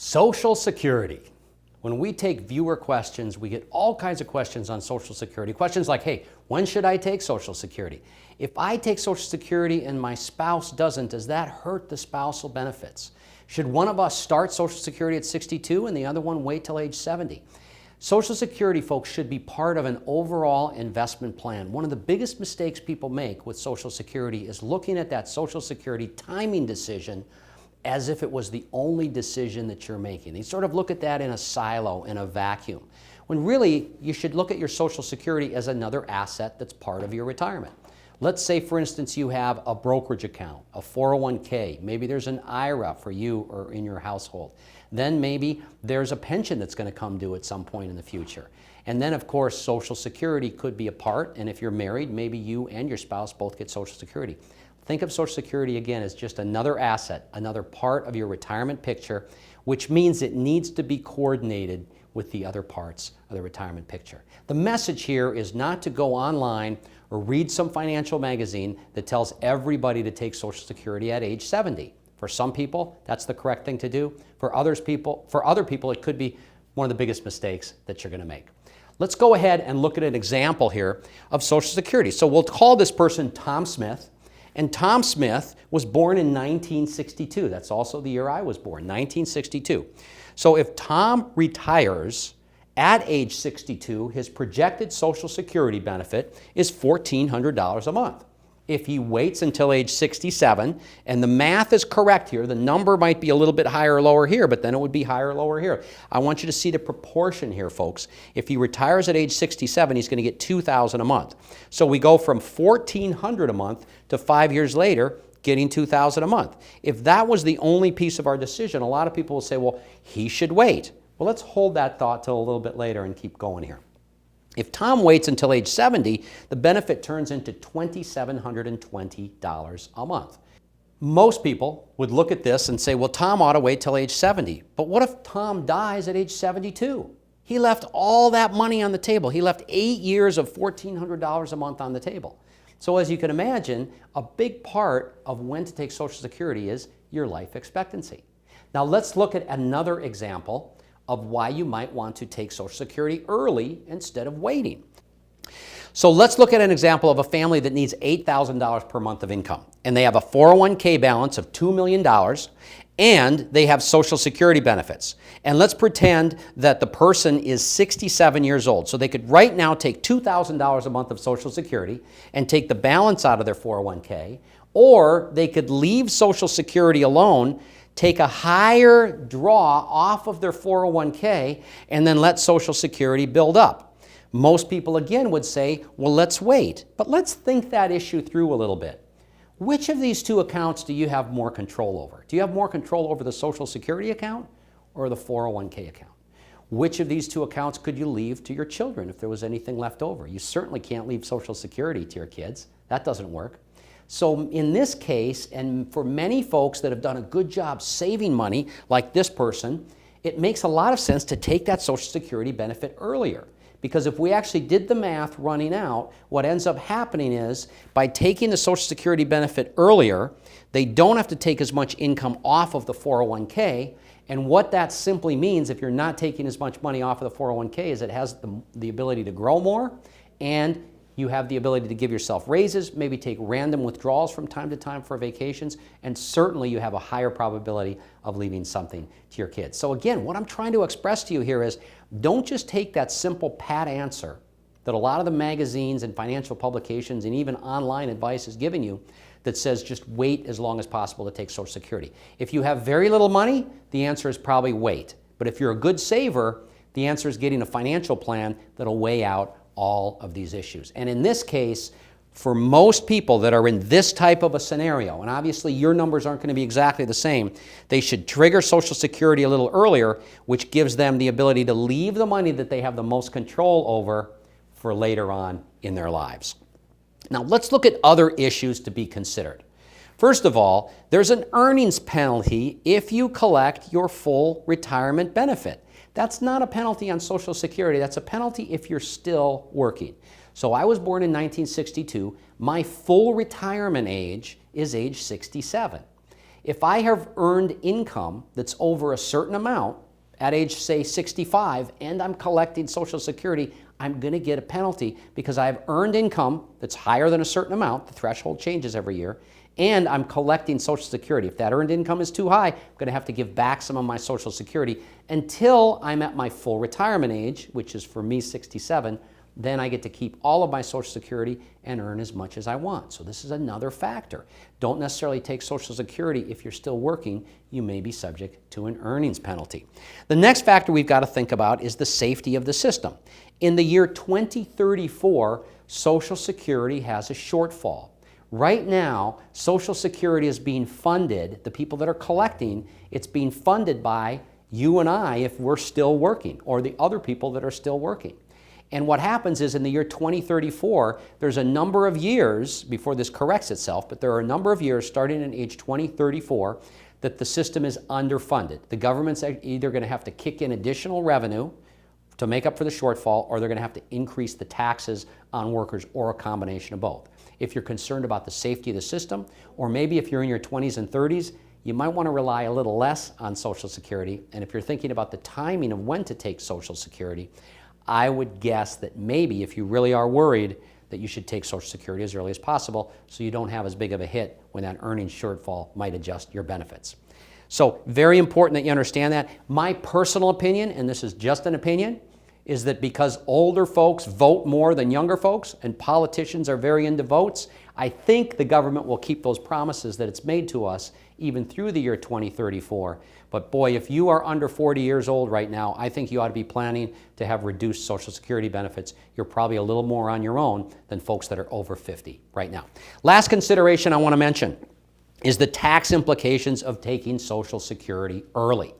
Social Security. When we take viewer questions, we get all kinds of questions on Social Security. Questions like, hey, when should I take Social Security? If I take Social Security and my spouse doesn't, does that hurt the spousal benefits? Should one of us start Social Security at 62 and the other one wait till age 70? Social Security, folks, should be part of an overall investment plan. One of the biggest mistakes people make with Social Security is looking at that Social Security timing decision as if it was the only decision that you're making. They sort of look at that in a silo, in a vacuum, when really you should look at your Social Security as another asset that's part of your retirement. Let's say, for instance, you have a brokerage account, a 401k, maybe there's an IRA for you or in your household. Then maybe there's a pension that's going to come due at some point in the future. And then, of course, Social Security could be a part, and if you're married, maybe you and your spouse both get Social Security. Think of Social Security again as just another asset, another part of your retirement picture, which means it needs to be coordinated with the other parts of the retirement picture. The message here is not to go online or read some financial magazine that tells everybody to take Social Security at age 70. For some people, that's the correct thing to do. For other people, it could be one of the biggest mistakes that you're going to make. Let's go ahead and look at an example here of Social Security. So we'll call this person Tom Smith. And Tom Smith was born in 1962. That's also the year I was born, 1962. So if Tom retires at age 62, his projected Social Security benefit is $1,400 a month. If he waits until age 67, and the math is correct here, the number might be a little bit higher or lower here, but then it would be higher or lower here. I want you to see the proportion here, folks. If he retires at age 67, he's going to get $2,000 a month. So we go from $1,400 a month to 5 years later, getting $2,000 a month. If that was the only piece of our decision, a lot of people will say, well, he should wait. Well, let's hold that thought till a little bit later and keep going here. If Tom waits until age 70, the benefit turns into $2,720 a month. Most people would look at this and say, well, Tom ought to wait till age 70. But what if Tom dies at age 72? He left all that money on the table. He left 8 years of $1,400 a month on the table. So as you can imagine, a big part of when to take Social Security is your life expectancy. Now let's look at another example of why you might want to take Social Security early instead of waiting. So let's look at an example of a family that needs $8,000 per month of income, and they have a 401k balance of $2 million, and they have Social Security benefits. And let's pretend that the person is 67 years old. So they could right now take $2,000 a month of Social Security and take the balance out of their 401k, or they could leave Social Security alone, take a higher draw off of their 401k, and then let Social Security build up. Most people, again, would say, well, let's wait. But let's think that issue through a little bit. Which of these two accounts do you have more control over? Do you have more control over the Social Security account or the 401k account? Which of these two accounts could you leave to your children if there was anything left over? You certainly can't leave Social Security to your kids. That doesn't work. So in this case, and for many folks that have done a good job saving money, like this person, it makes a lot of sense to take that Social Security benefit earlier. Because if we actually did the math running out, what ends up happening is by taking the Social Security benefit earlier, they don't have to take as much income off of the 401k. And what that simply means, if you're not taking as much money off of the 401k, is it has the ability to grow more, and you have the ability to give yourself raises, maybe take random withdrawals from time to time for vacations, and certainly you have a higher probability of leaving something to your kids. So again, what I'm trying to express to you here is don't just take that simple pat answer that a lot of the magazines and financial publications and even online advice is giving you that says just wait as long as possible to take Social Security. If you have very little money, the answer is probably wait. But if you're a good saver, the answer is getting a financial plan that'll weigh out all of these issues. And in this case, for most people that are in this type of a scenario, and obviously your numbers aren't going to be exactly the same, they should trigger Social Security a little earlier, which gives them the ability to leave the money that they have the most control over for later on in their lives. Now let's look at other issues to be considered. First of all, there's an earnings penalty if you collect your full retirement benefit. That's not a penalty on Social Security. That's a penalty if you're still working. So I was born in 1962. My full retirement age is age 67. If I have earned income that's over a certain amount at age, say, 65, and I'm collecting Social Security, I'm going to get a penalty because I have earned income that's higher than a certain amount. The threshold changes every year. And I'm collecting Social Security. If that earned income is too high, I'm going to have to give back some of my Social Security until I'm at my full retirement age, which is for me 67. Then I get to keep all of my Social Security and earn as much as I want. So this is another factor. Don't necessarily take Social Security if you're still working. You may be subject to an earnings penalty. The next factor we've got to think about is the safety of the system. In the year 2034, Social Security has a shortfall. Right now, Social Security is being funded, the people that are collecting, it's being funded by you and I if we're still working, or the other people that are still working. And what happens is in the year 2034, there's a number of years before this corrects itself, but there are a number of years starting in age 2034 that the system is underfunded. The government's either going to have to kick in additional revenue to make up for the shortfall, or they're going to have to increase the taxes on workers, or a combination of both. If you're concerned about the safety of the system, or maybe if you're in your 20s and 30s, you might want to rely a little less on Social Security. And if you're thinking about the timing of when to take Social Security, I would guess that maybe if you really are worried that you should take Social Security as early as possible so you don't have as big of a hit when that earnings shortfall might adjust your benefits. So very important that you understand that. My personal opinion, and this is just an opinion, is that because older folks vote more than younger folks and politicians are very into votes, I think the government will keep those promises that it's made to us even through the year 2034. But boy, if you are under 40 years old right now, I think you ought to be planning to have reduced Social Security benefits. You're probably a little more on your own than folks that are over 50 right now. Last consideration I want to mention is the tax implications of taking Social Security early.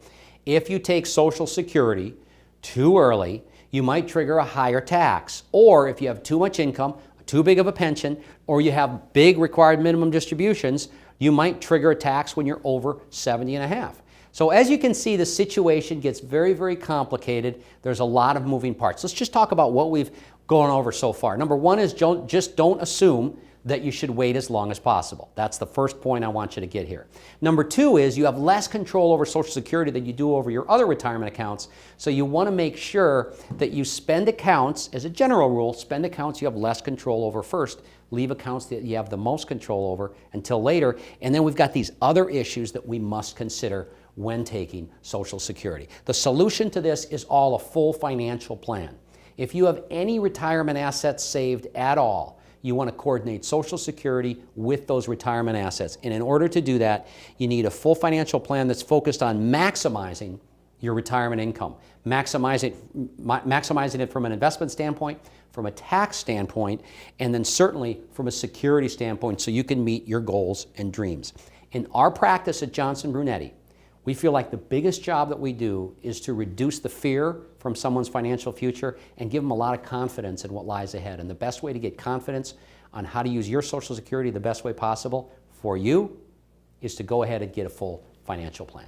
If you take Social Security too early, you might trigger a higher tax. Or if you have too much income, too big of a pension, or you have big required minimum distributions, you might trigger a tax when you're over 70 and a half. So as you can see, the situation gets very, very complicated. There's a lot of moving parts. Let's just talk about what we've gone over so far. Number one is just don't assume that you should wait as long as possible. That's the first point I want you to get here. Number two is you have less control over Social Security than you do over your other retirement accounts, so you want to make sure that you spend accounts, as a general rule, spend accounts you have less control over first, leave accounts that you have the most control over until later, and then we've got these other issues that we must consider when taking Social Security. The solution to this is all a full financial plan. If you have any retirement assets saved at all, you want to coordinate Social Security with those retirement assets. And in order to do that, you need a full financial plan that's focused on maximizing your retirement income, maximizing it from an investment standpoint, from a tax standpoint, and then certainly from a security standpoint so you can meet your goals and dreams. In our practice at Johnson Brunetti, we feel like the biggest job that we do is to reduce the fear from someone's financial future and give them a lot of confidence in what lies ahead. And the best way to get confidence on how to use your Social Security the best way possible for you is to go ahead and get a full financial plan.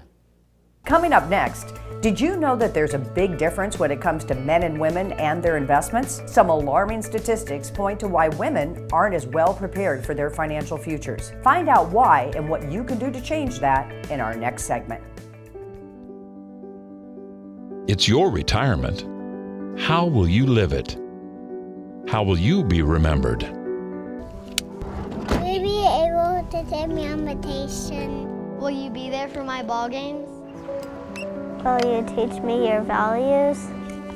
Coming up next, did you know that there's a big difference when it comes to men and women and their investments? Some alarming statistics point to why women aren't as well prepared for their financial futures. Find out why and what you can do to change that in our next segment. It's your retirement. How will you live it? How will you be remembered? Will you be able to take me on vacation? Will you be there for my ball games? Will you teach me your values?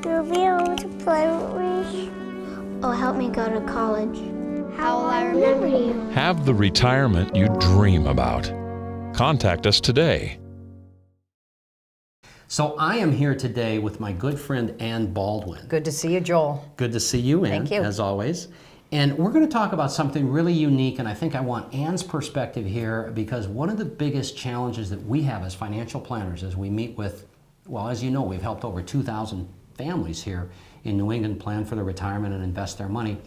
You'll be able to play with me. Oh, help me go to college. How will I remember you? Have the retirement you dream about. Contact us today. So I am here today with my good friend Ann Baldwin. Good to see you, Joel. Good to see you, Ann, Thank you. as always. And we're going to talk about something really unique, and I think I want Ann's perspective here because one of the biggest challenges that we have as financial planners as we meet with, well, as you know, we've helped over 2,000 families here in New England plan for their retirement and invest their money,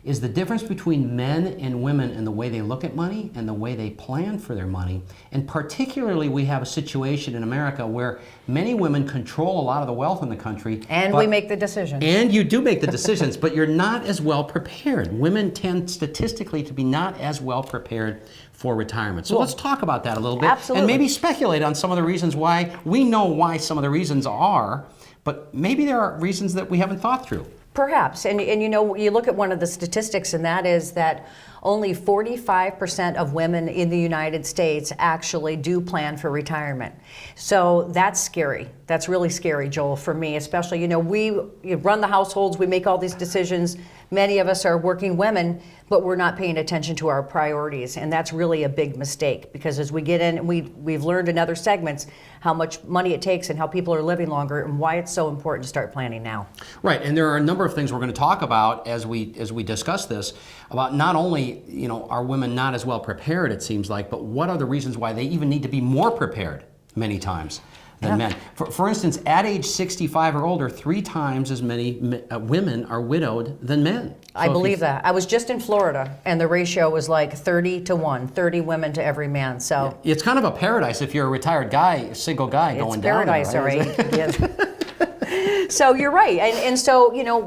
is the difference between men and women in the way they look at money and the way they plan for their money. And particularly, we have a situation in America where many women control a lot of the wealth in the country. And we make the decisions. And you do make the decisions, but you're not as well prepared. Women tend statistically to be not as well prepared for retirement. So let's talk about that a little bit. Absolutely. And maybe speculate on some of the reasons why. We know why some of the reasons are, but maybe there are reasons that we haven't thought through. Perhaps, and you know, you look at one of the statistics, and that is that only 45% of women in the United States actually do plan for retirement. So that's scary. That's really scary, Joel, for me, especially, you know, we run the households, we make all these decisions. Many of us are working women, but we're not paying attention to our priorities, and that's really a big mistake, because as we get in, we've learned in other segments how much money it takes and how people are living longer and why it's so important to start planning now. Right, and there are a number of things we're going to talk about as we discuss this, about not only, you know, are women not as well prepared, it seems like, but what are the reasons why they even need to be more prepared many times than men. For instance, at age 65 or older, 3 times as many women are widowed than men. I believe that. I was just in Florida, and the ratio was like 30 to 1, 30 women to every man. So it's kind of a paradise if you're a retired guy, a single guy going down there. It's paradise, all right? So you're right, and so, you know,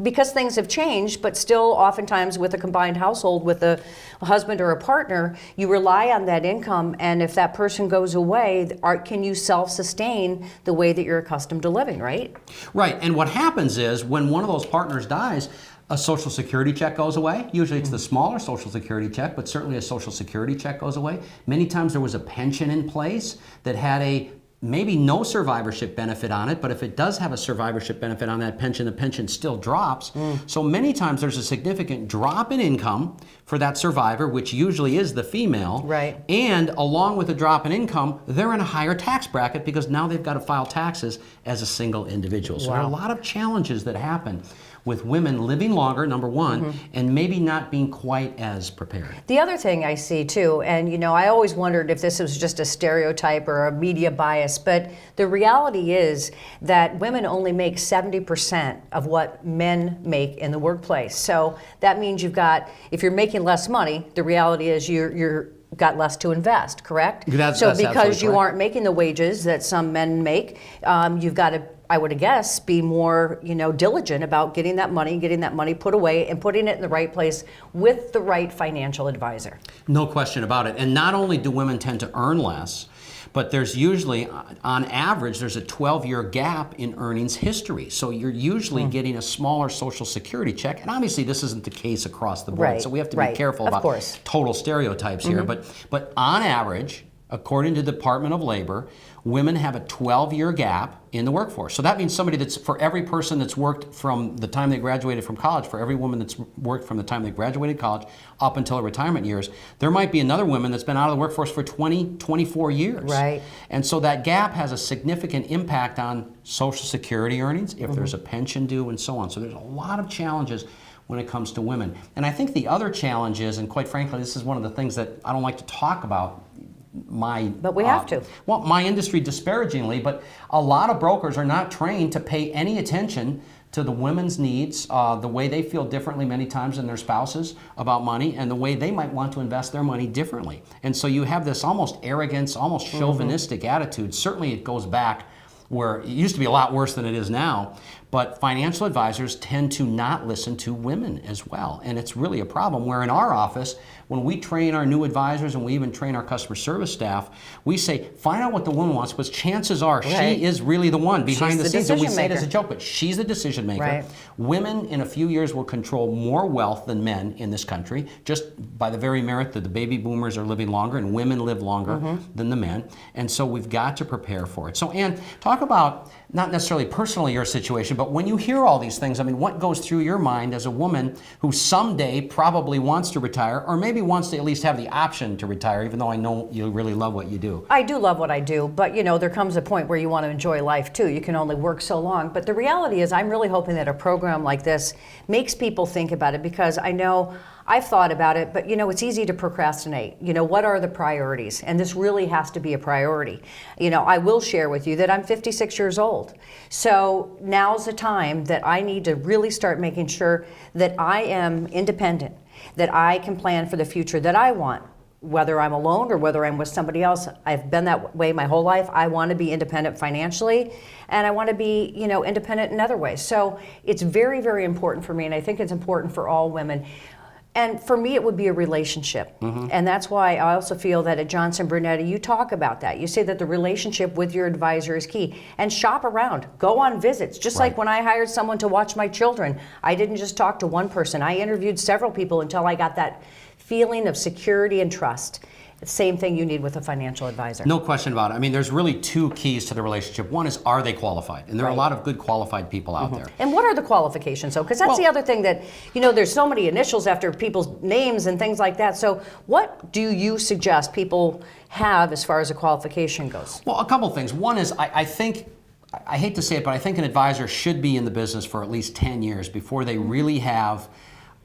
because things have changed, but still oftentimes with a combined household with a husband or a partner, you rely on that income, and if that person goes away, can you self-sustain the way that you're accustomed to living, right? Right, and what happens is when one of those partners dies, a Social Security check goes away. Usually it's the smaller Social Security check, but certainly a Social Security check goes away. Many times there was a pension in place that had maybe no survivorship benefit on it, but if it does have a survivorship benefit on that pension, the pension still drops. So many times there's a significant drop in income for that survivor, which usually is the female. Right. And along with the drop in income, they're in a higher tax bracket because now they've got to file taxes as a single individual. So there are a lot of challenges that happen with women living longer, number one, and maybe not being quite as prepared. The other thing I see too, and you know, I always wondered if this was just a stereotype or a media bias, but the reality is that women only make 70% of what men make in the workplace. So that means if you're making less money, the reality is you're got less to invest, correct? That's because you correct. aren't making the wages that some men make, you've got to, I would guess, be more, you know, diligent about getting that money put away and putting it in the right place with the right financial advisor. No question about it. And not only do women tend to earn less, but there's usually, on average, there's a 12-year gap in earnings history. So you're usually getting a smaller Social Security check. And obviously this isn't the case across the board. Right, So we have to be careful about total stereotypes here. But on average, according to the Department of Labor, women have a 12-year gap in the workforce. So that means for every person that's worked from the time they graduated from college, for every woman that's worked from the time they graduated college up until their retirement years, there might be another woman that's been out of the workforce for 20, 24 years. Right. And so that gap has a significant impact on Social Security earnings, if there's a pension due, and so on. So there's a lot of challenges when it comes to women. And I think the other challenge is, and quite frankly, this is one of the things that I don't like to talk about, but we have to. Well, my industry disparagingly, but a lot of brokers are not trained to pay any attention to the women's needs, the way they feel differently many times than their spouses about money, and the way they might want to invest their money differently. And so you have this almost arrogance, almost chauvinistic attitude. Certainly it goes back where it used to be a lot worse than it is now, but financial advisors tend to not listen to women as well. And it's really a problem where in our office, when we train our new advisors and we even train our customer service staff, we say, find out what the woman wants, because chances are she is really the one behind the scenes. And we say it as a joke, but she's the decision maker. Right. Women in a few years will control more wealth than men in this country, just by the very merit that the baby boomers are living longer and women live longer than the men. And so we've got to prepare for it. So Ann, talk about, not necessarily personally your situation, but when you hear all these things, I mean, what goes through your mind as a woman who someday probably wants to retire, or maybe wants to at least have the option to retire, even though I know you really love what you do? I do love what I do, but you know, there comes a point where you want to enjoy life too. You can only work so long. But the reality is, I'm really hoping that a program like this makes people think about it, because I know I've thought about it, but it's easy to procrastinate. What are the priorities? And this really has to be a priority. I will share with you that I'm 56 years old. So now's the time that I need to really start making sure that I am independent, that I can plan for the future that I want. Whether I'm alone or whether I'm with somebody else, I've been that way my whole life. I want to be independent financially, and I want to be, independent in other ways. So it's very, very important for me, and I think it's important for all women. And for me, it would be a relationship. And that's why I also feel that at Johnson Brunetti, you talk about that. You say that the relationship with your advisor is key. And shop around. Go on visits. Just like when I hired someone to watch my children, I didn't just talk to one person. I interviewed several people until I got that feeling of security and trust. The same thing you need with a financial advisor. No question about it. I mean, there's really two keys to the relationship. One is, are they qualified? And there are a lot of good qualified people out there. And what are the qualifications? So, because that's the other thing that, there's so many initials after people's names and things like that. So what do you suggest people have as far as a qualification goes? Well, a couple things. One is, I think, I hate to say it, but I think an advisor should be in the business for at least 10 years before they really have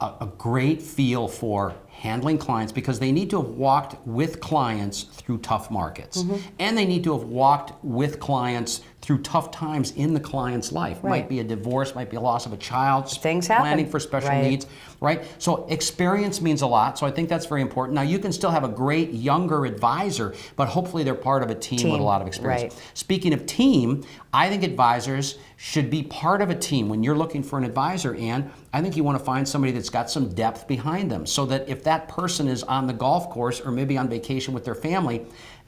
a great feel for handling clients, because they need to have walked with clients through tough markets. And they need to have walked with clients through tough times in the client's life. Might be a divorce, might be a loss of a child, things happen. Planning for special needs, right? So experience means a lot, so I think that's very important. Now, you can still have a great younger advisor, but hopefully they're part of a team with a lot of experience. Speaking of team, I think advisors should be part of a team. When you're looking for an advisor, Ann, I think you want to find somebody that's got some depth behind them, so that if that person is on the golf course or maybe on vacation with their family,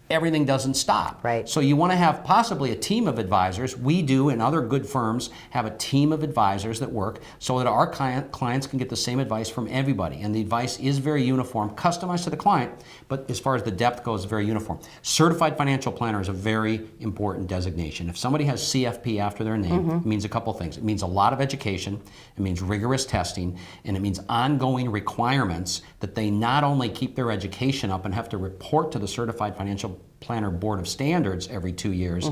everything doesn't stop. So you want to have possibly a team of advisors. We do, and other good firms have a team of advisors that work so that our clients can get the same advice from everybody. And the advice is very uniform, customized to the client, but as far as the depth goes, very uniform. Certified financial planner is a very important designation. If somebody has CFP after their name, it means a couple things. It means a lot of education, it means rigorous testing, and it means ongoing requirements that they not only keep their education up and have to report to the Certified Financial Planner Board of Standards every 2 years,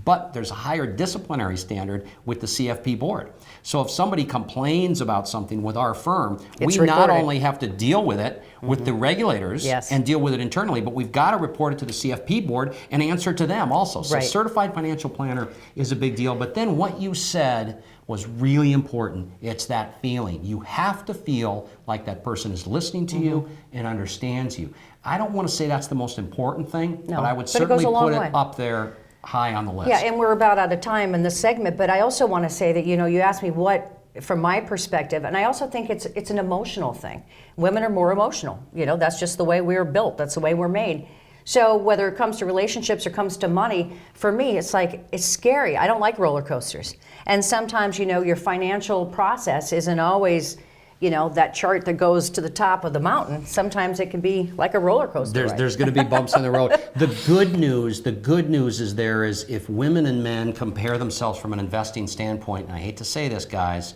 but there's a higher disciplinary standard with the CFP board. So if somebody complains about something with our firm, we not only have to deal with it with the regulators and deal with it internally, but we've got to report it to the CFP board and answer to them also. So Certified Financial Planner is a big deal. But then what you said was really important. It's that feeling. You have to feel like that person is listening to you and understands you. I don't want to say that's the most important thing, but I would certainly put it up there high on the list. Yeah, and we're about out of time in this segment, but I also want to say that, you asked me what, from my perspective, and I also think it's an emotional thing. Women are more emotional. That's just the way we're built. That's the way we're made. So whether it comes to relationships or comes to money, for me, it's scary. I don't like roller coasters. And sometimes, your financial process isn't always, that chart that goes to the top of the mountain. Sometimes it can be like a roller coaster ride. There's going to be bumps in the road. The good news is if women and men compare themselves from an investing standpoint, and I hate to say this, guys,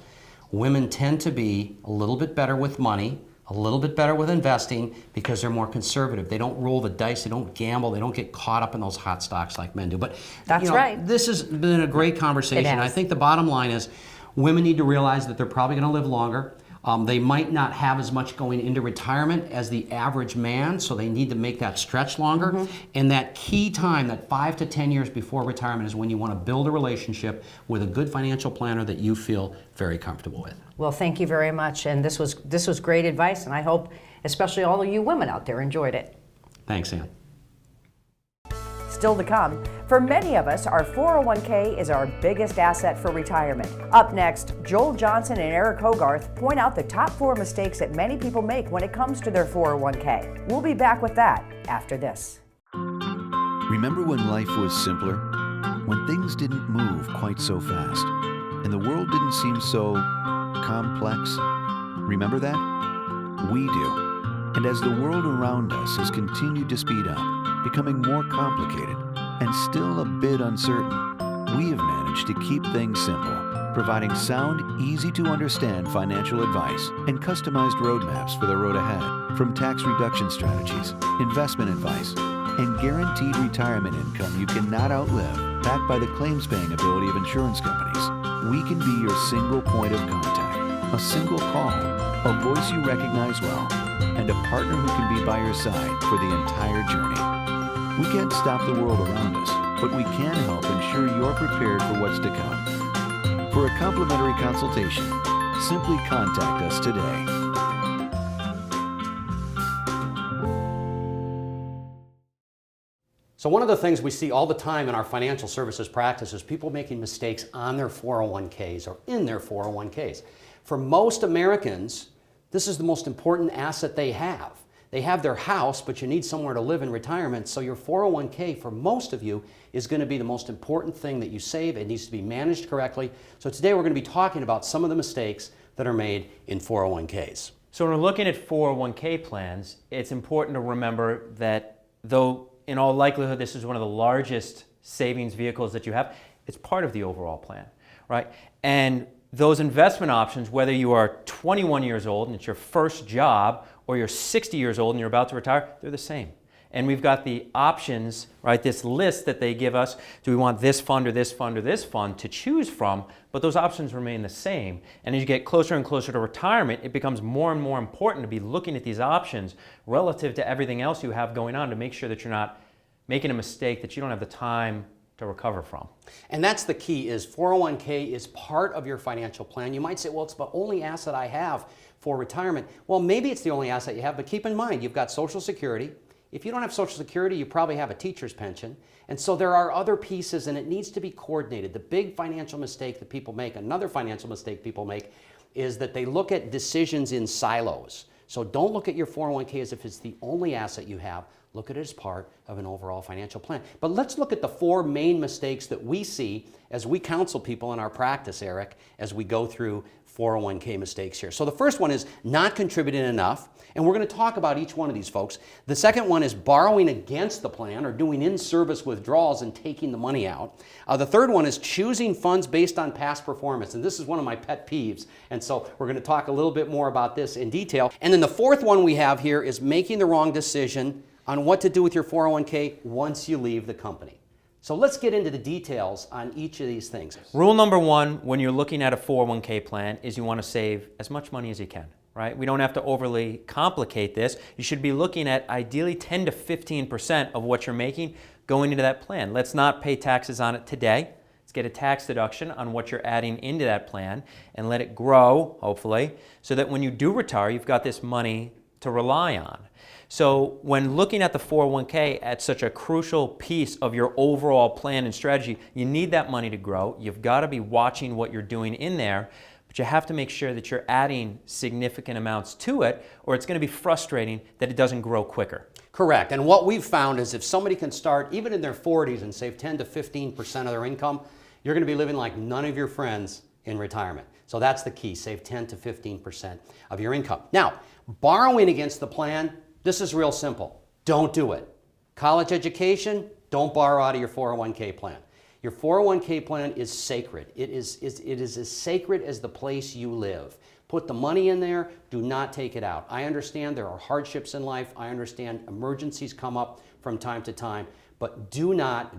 women tend to be a little bit better with money, a little bit better with investing, because they're more conservative. They don't roll the dice, they don't gamble, they don't get caught up in those hot stocks like men do. But that's right. This has been a great conversation. I think the bottom line is women need to realize that they're probably going to live longer. They might not have as much going into retirement as the average man, so they need to make that stretch longer. And that key time, that 5 to 10 years before retirement, is when you want to build a relationship with a good financial planner that you feel very comfortable with. Well, thank you very much, and this was great advice, and I hope especially all of you women out there enjoyed it. Thanks, Ann. Still to come, for many of us, our 401k is our biggest asset for retirement. Up next, Joel Johnson and Eric Hogarth point out the top 4 mistakes that many people make when it comes to their 401k. We'll be back with that after this. Remember when life was simpler? When things didn't move quite so fast, and the world didn't seem so complex? Remember that? We do. And as the world around us has continued to speed up, becoming more complicated and still a bit uncertain, we have managed to keep things simple, providing sound, easy-to-understand financial advice and customized roadmaps for the road ahead. From tax reduction strategies, investment advice, and guaranteed retirement income you cannot outlive, backed by the claims-paying ability of insurance companies, we can be your single point of contact, a single call, a voice you recognize well, and a partner who can be by your side for the entire journey. We can't stop the world around us, but we can help ensure you're prepared for what's to come. For a complimentary consultation, simply contact us today. So one of the things we see all the time in our financial services practice is people making mistakes on their 401ks or in their 401ks. For most Americans, this is the most important asset they have. They have their house, but you need somewhere to live in retirement, so your 401k for most of you is going to be the most important thing that you save. It needs to be managed correctly. So today we're going to be talking about some of the mistakes that are made in 401ks. So when we're looking at 401k plans, it's important to remember that though in all likelihood this is one of the largest savings vehicles that you have, it's part of the overall plan, right? And those investment options, whether you are 21 years old and it's your first job, or you're 60 years old and you're about to retire, they're the same. And we've got the options, right, this list that they give us, do we want this fund or this fund or this fund to choose from, but those options remain the same. And as you get closer and closer to retirement, it becomes more and more important to be looking at these options relative to everything else you have going on to make sure that you're not making a mistake that you don't have the time to recover from. And that's the key, is 401k is part of your financial plan. You might say, well, it's the only asset I have for retirement. Well, maybe it's the only asset you have, but keep in mind, you've got Social Security. If you don't have Social Security, you probably have a teacher's pension. And so there are other pieces, and it needs to be coordinated. The big financial mistake that people make, another financial mistake people make, is that they look at decisions in silos. So don't look at your 401k as if it's the only asset you have. Look at it as part of an overall financial plan. But let's look at the four main mistakes that we see as we counsel people in our practice, Eric, as we go through 401k mistakes here. So the first one is not contributing enough, and we're going to talk about each one of these, folks. The second one is borrowing against the plan or doing in-service withdrawals and taking the money out. The third one is choosing funds based on past performance, and this is one of my pet peeves, and so we're going to talk a little bit more about this in detail. And then the fourth one we have here is making the wrong decision on what to do with your 401k once you leave the company. So let's get into the details on each of these things. Rule number one when you're looking at a 401k plan is you want to save as much money as you can, right? We don't have to overly complicate this. You should be looking at ideally 10 to 15% of what you're making going into that plan. Let's not pay taxes on it today. Let's get a tax deduction on what you're adding into that plan and let it grow, hopefully, so that when you do retire, you've got this money to rely on. So when looking at the 401k at such a crucial piece of your overall plan and strategy, you need that money to grow. You've got to be watching what you're doing in there, but you have to make sure that you're adding significant amounts to it, or it's going to be frustrating that it doesn't grow quicker. Correct. And what we've found is if somebody can start even in their 40s and save 10 to 15% of their income, you're going to be living like none of your friends in retirement. So that's the key, save 10 to 15% of your income. Now, borrowing against the plan, this is real simple. Don't do it. College education, don't borrow out of your 401k plan. Your 401k plan is sacred. It is as sacred as the place you live. Put the money in there, do not take it out. I understand there are hardships in life. I understand emergencies come up from time to time, but do not,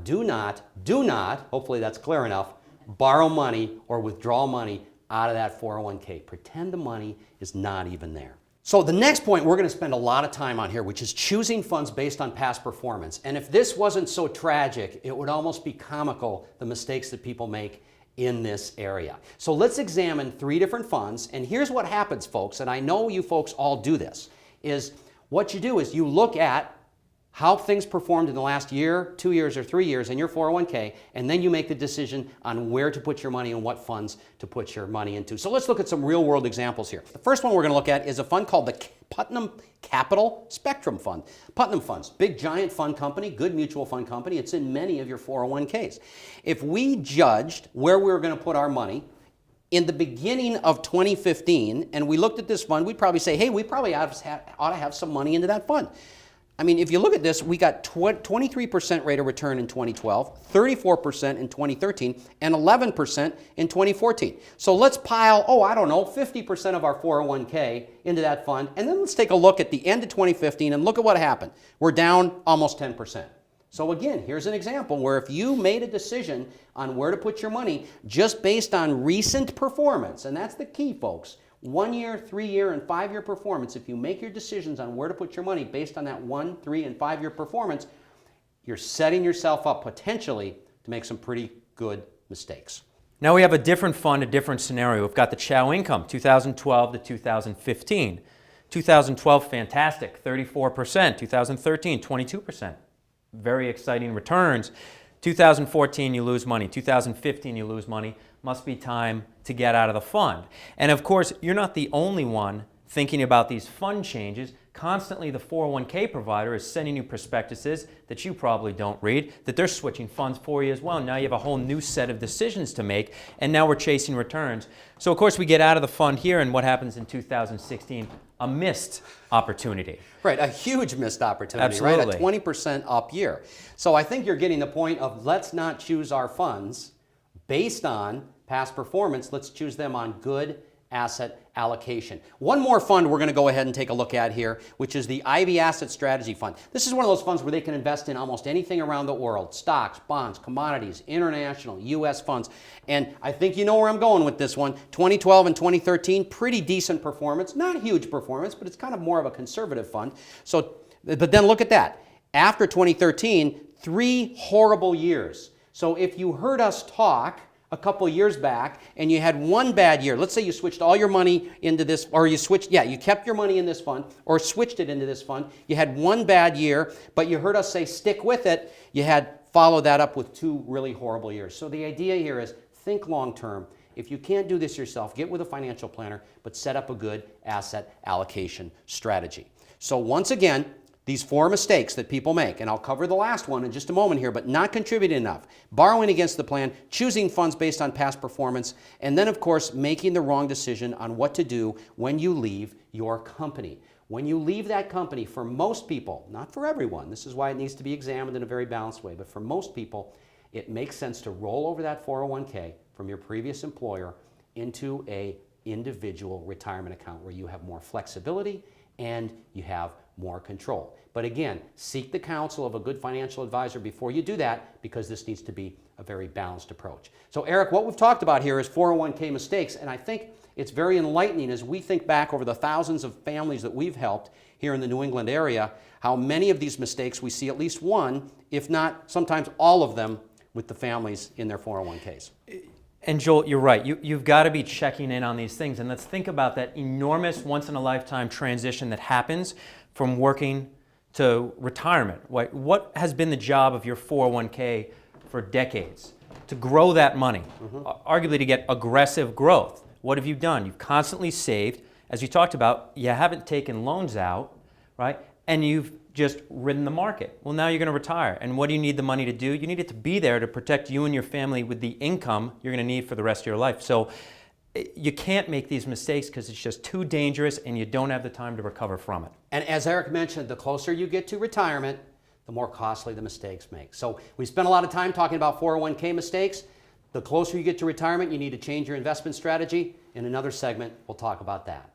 hopefully that's clear enough, borrow money or withdraw money out of that 401k. Pretend the money is not even there. So the next point we're going to spend a lot of time on here, which is choosing funds based on past performance. And if this wasn't so tragic, it would almost be comical, the mistakes that people make in this area. So let's examine 3 different funds. And here's what happens, folks, and I know you folks all do this, is what you do is you look at how things performed in the last year, 2 years, or 3 years in your 401k, and then you make the decision on where to put your money and what funds to put your money into. So let's look at some real world examples here. The first one we're going to look at is a fund called the Putnam Capital Spectrum Fund. Putnam Funds, big giant fund company, good mutual fund company. It's in many of your 401ks. If we judged where we were going to put our money in the beginning of 2015 and we looked at this fund, we'd probably say, hey, we probably ought to have some money into that fund. I mean, if you look at this, we got 23% rate of return in 2012, 34% in 2013, and 11% in 2014. So let's pile, 50% of our 401k into that fund, and then let's take a look at the end of 2015 and look at what happened. We're down almost 10%. So again, here's an example where if you made a decision on where to put your money just based on recent performance, and that's the key, folks, 1 year, 3 year, and 5 year performance, if you make your decisions on where to put your money based on that 1, 3, and 5 year performance, you're setting yourself up potentially to make some pretty good mistakes. Now we have a different fund, a different scenario. We've got the Chow income, 2012 to 2015. 2012, fantastic, 34%. 2013, 22%. Very exciting returns. 2014, you lose money. 2015, you lose money. Must be time to get out of the fund. And of course, you're not the only one thinking about these fund changes. Constantly, the 401k provider is sending you prospectuses that you probably don't read, that they're switching funds for you as well. Now you have a whole new set of decisions to make, and now we're chasing returns. So of course, we get out of the fund here, and what happens in 2016? A missed opportunity. Right, a huge missed opportunity, Absolutely. right? A 20% up year. So I think you're getting the point of let's not choose our funds based on past performance. Let's choose them on good asset allocation. One more fund we're going to go ahead and take a look at here, which is the Ivy Asset Strategy Fund. This is one of those funds where they can invest in almost anything around the world: stocks, bonds, commodities, international, U.S. funds. And I think you know where I'm going with this one. 2012 and 2013, pretty decent performance. Not huge performance, but it's kind of more of a conservative fund. So, but then look at that. After 2013, 3 horrible years. So if you heard us talk a couple years back and you had one bad year, let's say you switched all your money into this, or you kept your money in this fund or switched it into this fund, you had one bad year, but you heard us say stick with it, you had followed that up with 2 really horrible years. So the idea here is think long term. If you can't do this yourself, get with a financial planner, but set up a good asset allocation strategy. So once again, these 4 mistakes that people make, and I'll cover the last one in just a moment here, but not contributing enough, borrowing against the plan, choosing funds based on past performance, and then of course making the wrong decision on what to do when you leave your company. When you leave that company, for most people, not for everyone, this is why it needs to be examined in a very balanced way, but for most people, it makes sense to roll over that 401k from your previous employer into an individual retirement account where you have more flexibility and you have more control. But again, seek the counsel of a good financial advisor before you do that, because this needs to be a very balanced approach. So Eric, what we've talked about here is 401k mistakes, and I think it's very enlightening as we think back over the thousands of families that we've helped here in the New England area, how many of these mistakes we see at least one, if not sometimes all of them, with the families in their 401ks. And Joel, you're right. You've got to be checking in on these things. And let's think about that enormous once-in-a-lifetime transition that happens from working to retirement. What has been the job of your 401k for decades? To grow that money, arguably to get aggressive growth. What have you done? You've constantly saved. As you talked about, you haven't taken loans out, right? And you've just ridden the market. Well, now you're going to retire. And what do you need the money to do? You need it to be there to protect you and your family with the income you're going to need for the rest of your life. So you can't make these mistakes because it's just too dangerous and you don't have the time to recover from it. And as Eric mentioned, the closer you get to retirement, the more costly the mistakes make. So we spent a lot of time talking about 401k mistakes. The closer you get to retirement, you need to change your investment strategy. In another segment, we'll talk about that.